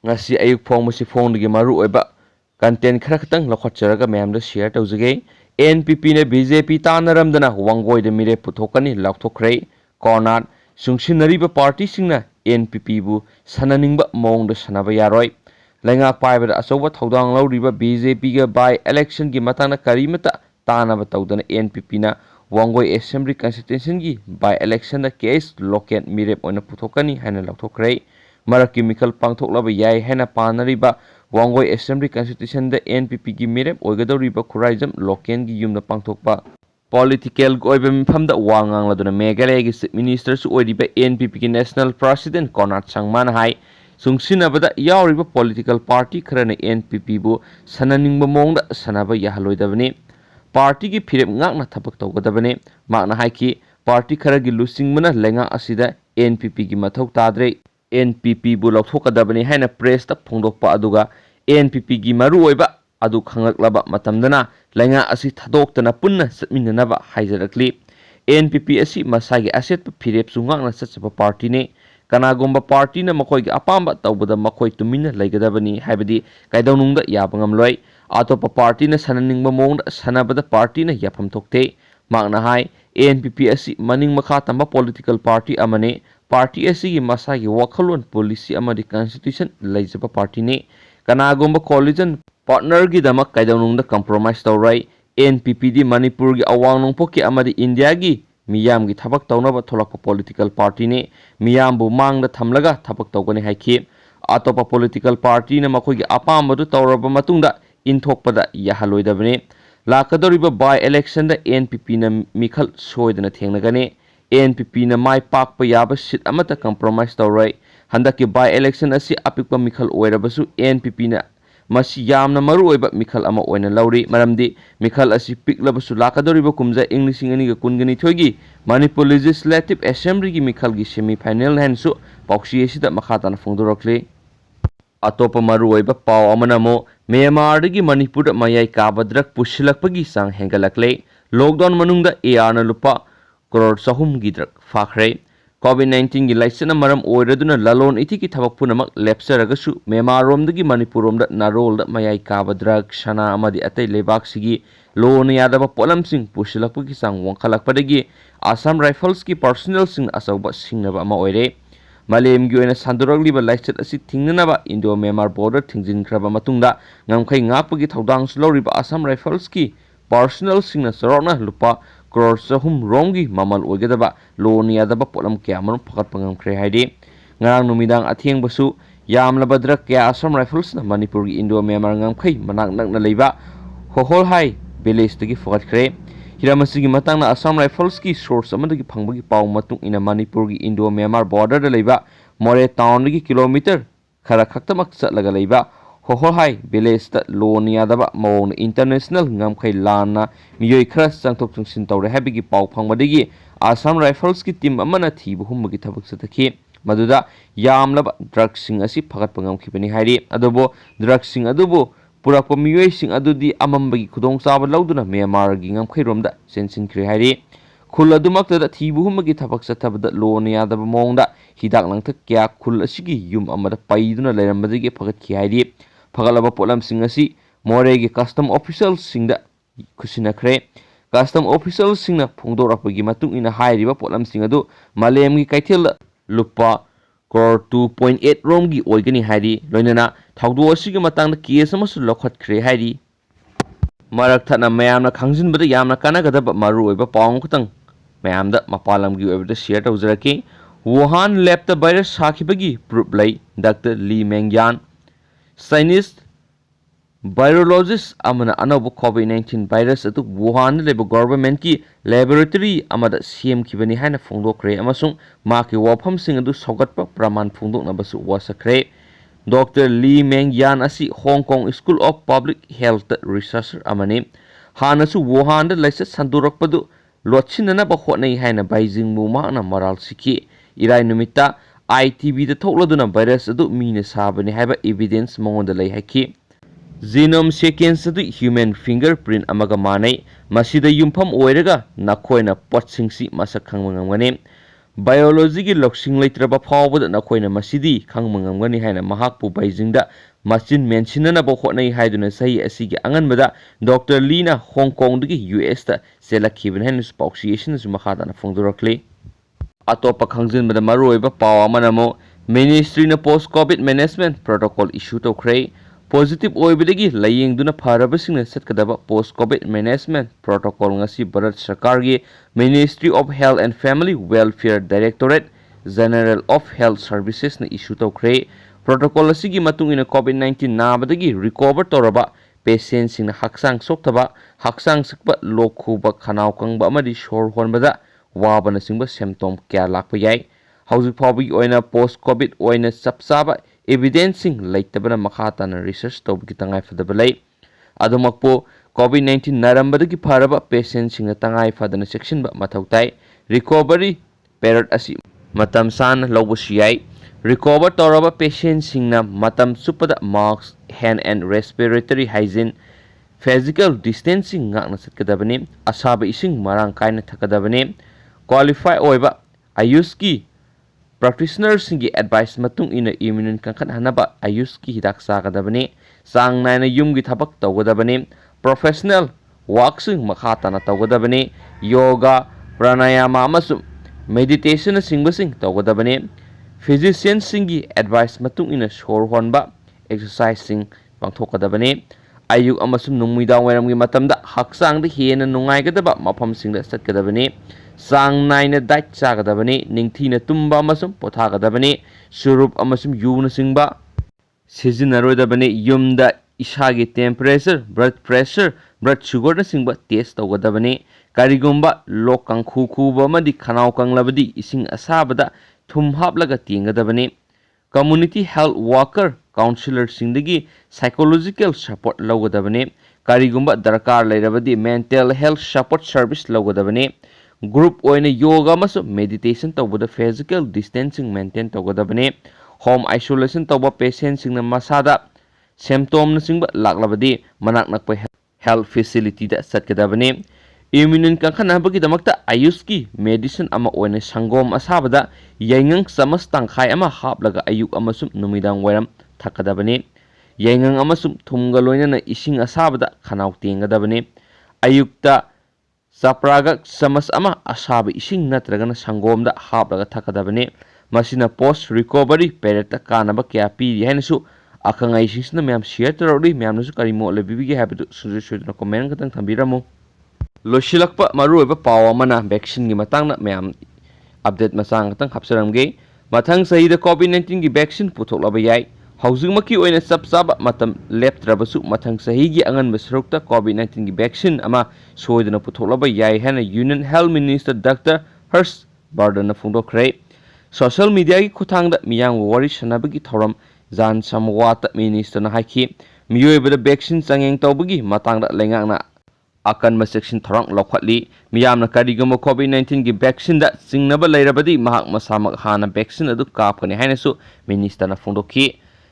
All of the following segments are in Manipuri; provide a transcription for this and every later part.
ngasi ayuk phongmusi phongdagi maru oiba content khara khatang lakhotjaraga mayamda share tawjage NPP ne BJP tanaramdana wangoi de mire puthokani laukthokre Kornat sungsinariba party singna NPP bu sananingba mongda sanaba yaroi lenga paibada asoba thodang lauriba BJP ga by election gi matana karimata tanaba tawdana NPP na wangoi assembly constitution gi by election da case local mirep ona puthokani haina laukthokre maraki mikal pangthoklaba yai haina panariba wangoi assembly constitution da NPP gi mirep oigadoriba khuraijam local gi yumna pangthokpa political goibe mifamda wangang laduna megalegi minister su oidiba NPP gi national president Konrad Sangman hai sungsinabada yauriba political party kharana NPP bu sananingba mongda sanaba yahaloidabani party gi phirep ngakna thabak tawgadabani makna haiki party khara gi lusingmana lenga asida NPP gi mathau tadre NPP bu lauthokadabani haina press ta phongdokpa aduga NPP gi maru oiba adu khangaklaba matamdana lenga asi thadoktana punna satminanaba haijarakli NPP asi masagi asset phirep sungakna satsaba party ne kanagomba party na makoi gi apamba tawbada makoi tumina laigadabani haibadi kaidawnungda yabangamloi atopa party na sananingba mongda sanabada party na yafam thokte makna hai NPP asi maning makha tamba political party amane party asi gi masagi wakhalon policy amadi constitution laijaba party ne kanagomba coalition partner gi damak kaidawnungda compromise tawrai NPP di Manipur gi awang nongpoki amadi India gi miyam gi thabak tawnaba tholakpa political party ne miyam bu mangda thamlaga thabak tawgani haiki atopa political party na makoi gi apambadu tawraba matungda inthokpada yahaloidabane lakadoriba by election da NPP na mikhal soidana thengnagane NPP na mai pakpa yaba sit amata compromise tawrai handaki by election asi apikpa mikhal oirabasu NPP na masi yamna maru oiba mikhal ama oina lauri maramdi mikhal asi piklabasu lakadoriba kumja inglising ani ga kungani thoigi Manipur Legislative Assembly gi mikhal gi semi final hansu pauksi asida makhatana phongdorakle atopa maru oiba paw amanamo Myanmar gi Manipur da mayai kabadrak pushilakpagi sang hengalakle lockdown manungda AR na lupa crore sahum gi drak fakhre COVID-19 gi laisana maram oiraduna lalon iti ki thabak punamak lepsaragasu Myanmar romdagi Manipur romda narol da mayai kabadrak shana amadi atai lebak sigi lone yadaba polam sing pushilakpagi sang wangkhalakpadagi Assam Rifles ki personnel sing asawba singnaba ama oire Malem gi oina sanduragliba laichat asi thingnaba Indo Myanmar border thingjinkraba matungda ngamkhai ngakpagi thodang sloriba Assam Rifles ki personnel singna sarona lupa crore sahum romgi mamal oigadaba lone yadaba polam kyaman phakat pangamkhre haidi ngarang numidang atheng basu yamlabadra kya Assam Rifles na Manipur gi Indo Myanmar ngamkhai manak nakna leiba hohol hai village tagi phakat Hiramasi gi matang na Assam Rifles ki source amadagi phangbagi paw matung ina Manipur gi Indo Myanmar border da leiba More town gi kilometer khara khaktamak chatlaga leiba hohol hai village ta lone yadaba mawon international ngamkhai lana miyoi khara changthok chungsin tawre habigi paw phangbadagi Assam Rifles ki team amana thibu humbagi thabak satakhi maduda yamlaba drugs sing asi phagat pangamkhibani hairi adobo drugs sing adubo purakpa miyoi sing adudi amambagi khudong chaba lauduna Myanmar gi ngamkhairomda sensinkhre hairi khul adumakta da thibu humbagi thabak sathabada lone yadaba mongda hidak langthak kya khul asigi yum amada paiduna leirambadagi phagat khi hairi phagalaba polam sing asi more gi custom officials singda khusinakre custom officials singna phongdorakpagi matung ina hairiba polam sing adu malem gi kaithel lupa crore 2.8 romgi oigani hairi loinana thawdo asigi matangda case amasu lokhatkhre hairi marak thana mayamna khangjinbada yamna kanagadaba maru oiba pawng khutang mayamda mapalamgi oibada share tawjaraki Wuhan lab ta virus sakhibagi proof lai Dr. Lee Mengyan Chinese virologist amana anaba COVID-19 virus atu Wuhan leba government ki laboratory amada CM kibani haina phongdokre amasung maki wafam sing adu sogatpa praman phongdoknabasu wasakre Dr. Lee Mengyan asi Hong Kong School of Public Health Researcher amani hanasu Wuhan da laisa sandurakpadu lotchinana ba hotnai haina Beijing mu mana maral siki irai numita ITV da thokladuna virus adu mina sabani haiba evidence mongonda lai haki genome sequence adu human fingerprint amaga manai masida yumpham oiraga nakhoina potsingsi masak khangmangane ꯕꯥꯏꯑꯣꯂꯣꯖꯤꯒꯤ ꯂꯧꯁꯤꯡ ꯂꯩꯇ꯭ꯔꯕ ꯐꯥꯎꯕꯗ ꯅꯈꯣꯏꯅ ꯃꯁꯤꯗꯤ ꯈꯪꯕ ꯉꯝꯒꯅꯤ ꯍꯥꯏꯅ ꯃꯍꯥꯛꯄꯨ ꯕꯩꯖꯤꯡꯗ ꯃꯆꯤꯟ ꯃꯦꯟꯁꯤꯟꯅꯅꯕ ꯍꯣꯠꯅꯩ ꯍꯥꯏꯗꯨꯅ ꯆꯍꯤ ꯑꯁꯤꯒꯤ ꯑꯉꯟꯕꯗ ꯗꯣꯛꯇꯔ ꯂꯤꯅ ꯍꯣꯡꯀꯣꯡꯗꯒꯤ ꯌꯨꯑꯦꯁꯇ ꯆꯦꯜꯂꯛꯈꯤꯕꯅꯤ ꯍꯥꯏꯅꯁꯨ ꯄꯥꯎꯆꯦ ꯑꯁꯤꯅꯁꯨ ꯃꯈꯥ ꯇꯥꯅ ꯐꯣꯡꯗꯣꯔꯛꯂꯤ꯫ ꯑꯇꯣꯞꯄ ꯈꯪꯖꯤꯟꯕꯗ ꯃꯔꯨꯑꯣꯏꯕ ꯄꯥꯎ ꯑꯃꯅ ꯑꯃꯨꯛ ꯃꯤꯅꯤꯁꯇ꯭ꯔꯤꯅ ꯄꯣꯁ ꯀꯣꯚꯤꯗ ꯃꯦꯅꯦꯖꯃꯦꯟꯠ ꯄ꯭ꯔꯣꯇꯣꯀꯣꯜ ꯏꯁꯨ ꯇꯧꯈ꯭ꯔꯦ꯫ ꯄꯣꯖꯤꯇꯤꯚ ꯑꯣꯏꯕꯗꯒꯤ ꯂꯥꯌꯦꯡꯗꯨꯅ ꯐꯔꯕꯁꯤꯡꯅ ꯆꯠꯀꯗꯕ ꯄꯣꯁ ꯀꯣꯚꯤꯗ ꯃꯦꯅꯦꯖꯃꯦꯟꯠ ꯄ꯭ꯔꯣꯇꯣꯀꯣꯜ ꯉꯁꯤ ꯚꯥꯔꯠ ꯁꯔꯀꯥꯔꯒꯤ ministry of health and family welfare directorate general of health ꯁꯔꯚꯤꯁꯦꯁꯅ ꯏꯁꯨ ꯇꯧꯈ꯭ꯔꯦ꯫ ꯄ꯭ꯔꯣꯇꯣꯀꯣꯜ ꯑꯁꯤꯒꯤ ꯃꯇꯨꯡꯏꯟꯅ ꯀꯣꯚꯤꯗ-19 ꯅꯥꯕꯗꯒꯤ ꯔꯤꯀꯣꯚꯔ ꯇꯧꯔꯕ ꯄꯦꯁꯦꯟꯠꯁꯤꯡꯅ ꯍꯛꯆꯥꯡ ꯁꯣꯛꯇꯕ, ꯍꯛꯆꯥꯡ ꯁꯛꯄ, ꯂꯣꯛ ꯈꯨꯕ, ꯈꯅꯥꯎ ꯀꯪꯕ ꯑꯃꯗꯤ ꯁꯣꯔ ꯍꯣꯟꯕꯗ ꯋꯥꯕꯅꯆꯤꯡꯕ ꯁꯤꯝꯞꯇꯣꯝ ꯀꯌꯥ ꯂꯥꯛꯄ ꯌꯥꯏ꯫ ꯍꯧꯖꯤꯛ ꯐꯥꯎꯕꯒꯤ ꯑꯣꯏꯅ ꯄꯣꯁ ꯀꯣꯚꯤꯗ ꯑꯣꯏꯅ ꯆꯞ ꯆꯥꯕ evidence ꯂꯩꯇꯕꯅ ꯃꯈꯥ ꯇꯥꯅ ꯔꯤꯁꯔꯆ ꯇꯧꯕꯒꯤ ꯇꯉꯥꯏꯐꯗꯕ ꯂꯩ꯫ ꯑꯗꯨꯃꯛꯄꯨ ꯀꯣꯚꯤꯗ-19 ꯅꯥꯔꯝꯕꯗꯒꯤ ꯐꯔꯕ ꯄꯦꯁꯦꯟꯠꯁꯤꯡꯅ ꯇꯉꯥꯏ ꯐꯗꯅ ꯆꯦꯛꯁꯤꯟꯕ ꯃꯊꯧ ꯇꯥꯏ꯫ ꯔꯤꯀꯣꯚꯔꯤ ꯄꯦꯔꯤꯌꯗ ꯑꯁꯤ ꯃꯇꯝ ꯁꯥꯡꯅ ꯂꯧꯕꯁꯨ ꯌꯥꯏ꯫ ꯔꯤꯀꯣꯚꯔ ꯇꯧꯔꯕ ꯄꯦꯁꯦꯟꯠꯁꯤꯡꯅ ꯃꯇꯝ ꯆꯨꯞꯄꯗ mask, hand and respiratory hygiene, physical distancing ꯉꯥꯛꯅ ꯆꯠꯀꯗꯕꯅꯤ꯫ ꯑꯁꯥꯕ ꯏꯁꯤꯡ ꯃꯔꯥꯡ ꯀꯥꯏꯅ ꯊꯛꯀꯗꯕꯅꯤ꯫ ꯀ꯭ꯋꯥꯂꯤꯐꯥꯏ ꯑꯣꯏꯕ ꯑꯌꯨꯁꯀꯤ ꯄ꯭ꯔꯦꯛꯇꯤꯁꯅꯔꯁꯤꯡꯒꯤ ꯑꯦꯗꯚꯥꯏꯁ ꯃꯇꯨꯡ ꯏꯟꯅ ꯏꯝꯃ꯭ꯌꯨꯟ ꯀꯟꯈꯠꯍꯟꯅꯕ ꯑꯌꯨꯁꯀꯤ ꯍꯤꯗꯥꯛ ꯆꯥꯒꯗꯕꯅꯤ꯫ ꯆꯥꯡ ꯅꯥꯏꯅ ꯌꯨꯝꯒꯤ ꯊꯕꯛ ꯇꯧꯒꯗꯕꯅꯤ꯫ ꯄ꯭ꯔꯣꯐꯦꯁꯅꯦꯜ ꯋꯥꯔꯛꯁꯤꯡ ꯃꯈꯥ ꯇꯥꯅ ꯇꯧꯒꯗꯕꯅꯤ꯫ ꯌꯣꯒꯥ, ꯄ꯭ꯔꯥꯅꯥꯌꯥꯃꯥ ꯑꯃꯁꯨꯡ ꯃꯦꯗꯤꯇꯦꯁꯟꯅꯆꯤꯡꯕꯁꯤꯡ ꯇꯧꯒꯗꯕꯅꯤ꯫ ꯐꯤꯖꯤꯁꯤꯌꯟꯁꯤꯡꯒꯤ ꯑꯦꯗꯚꯥꯏꯁ ꯃꯇꯨꯡ ꯏꯟꯅ ꯁꯣꯔ ꯍꯣꯟꯕ ꯑꯦꯛꯁꯔꯁꯥꯏꯖꯁꯤꯡ ꯄꯥꯡꯊꯣꯛꯀꯗꯕꯅꯤ꯫ ꯑꯌꯨꯛ ꯑꯃꯁꯨꯡ ꯅꯨꯃꯤꯗꯥꯡꯋꯥꯏꯔꯝꯒꯤ ꯃꯇꯝꯗ ꯍꯛꯆꯥꯡꯗ ꯍꯦꯟꯅ ꯅꯨꯡꯉꯥꯏꯒꯗꯕ ꯃꯐꯝꯁꯤꯡꯗ ꯆꯠꯀꯗꯕꯅꯤ꯫ ꯆꯥꯡ नाइना डाइट चागदबनी, निंगथीना तुम्बा अमसुंग पोथागदबनी, चुरुप अमसुंग यूनचिंगबा सिजिनरोदबनी, युमदा इसागी temperature, blood pressure, blood sugar सिंगबा टेस्ट तौगदबनी, करिगुंबा लोक कंखु खुबा अमदी खनाव कंगलबदी इसिंग असाबदा थुम हापलगा तेंगदबनी, कम्युनिटी हेल्थ वर्कर काउंसिलर सिंगदगी साइकोलॉजिकल सपोर्ट लौगदबनी, करिगुंबा दरकार लेरबदी मेंटल हेल्थ सपोर्ट सर्विस लौगदबनी, ग्रुप ओइने योगा मसु मेडिटेशन तौबदा फिजिकल डिस्टेंसिंग मेंटेन तौगदबनी, होम आइसोलेशन तौबा पेशेंट सिंगना मसादा सिम्प्टोम नसिंगबा लाक्लबदी मनाक नकपा हेल्थ फैसिलिटी दा चटकदबनी, इम्यून कंखनबगीदमक्ता आयुष की मेडिसिन अमा ओइने संगोम असाबदा याइंगंग चमच तंखाय अमा हापलगा अयुक अमसुम नुमिदांग वैरम थकदबनी, याइंगंग अमसुम थुमगा लोइनना इसिंग असाबदा खनाव तेंगदबनी, अयुक्ता चप्रागा चमच अमा असाब इसिंग नत्रगना संगोमदा हापलगा थकदबनी, मसिना पोस्ट रिकवरी पेरियड कानबा क्या पीरी हैनसु अखंगाइसिंगसिना मैम शेयर तौरौरी मैमनसु करी मोले बिबिगे हाबिदु सुजु सुजुना कमेंट खतंग थंबिरमु लोशिलक्पा मरुओइबा पाव अमना वैक्सीन गी मतांगना मैम अपडेट मचांग खतंग हापसरमगे मथंग सहीदा कोविड-19 गी वैक्सीन पुथोकलबा याय हौजिकमकी ओइना चप चाबा मतम लेप्त्रबसु मथंग सहीगी अंगनबा सरुकता कोविड-19 गी वैक्सीन अमा सोयदना पुथोकलबा याय हैना union health minister doctor Harsh Vardhan फोंदोखरे social media की खुथांगदा मियांग वारी सनाबगी थौरम जान समवात मिनिस्टर ना हाइखि मियोइबदा वैक्सीन चंगेंग तौबगी मतांगदा लेंगांगना अकन सेक्शन थौरंग लौखटली मियामना करिगम कोविड-19 की वैक्सीन दा चिंगनबा लैरबदी महाक मसामक हाना वैक्सीन अदु कापकने हाइनसु मिनिस्टर ना फोंदोखि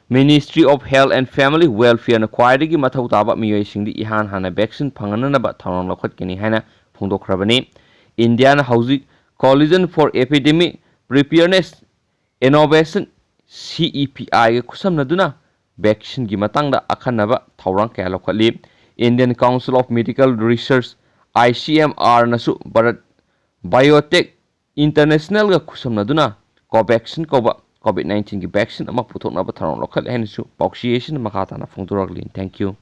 ministry of health and family welfare ना ख्वाइदगी मथौ ताबा मियोइसिंगदी इहान हाना वैक्सीन फंगननबा थौरंग लौखटकनि हाइना फोंदोखरबनी इंडिया ना हौजिक coalition for epidemic preparedness innovation CEPI के खुसमनदुना वैक्सीन की मतंगदा अखनबा थौरंग क्या लौखटली Indian council of medical research ICMR नसु भारत बायोटेक इंटरनेशनल का खुसमनदुना कोवैक्सीन कोबा कोविड-19 की वैक्सीन अमा पुथोकनबा थौरंग लौखटले हैनसु पाउसिएशन मखाताना फोंदोरगली थैंक यू।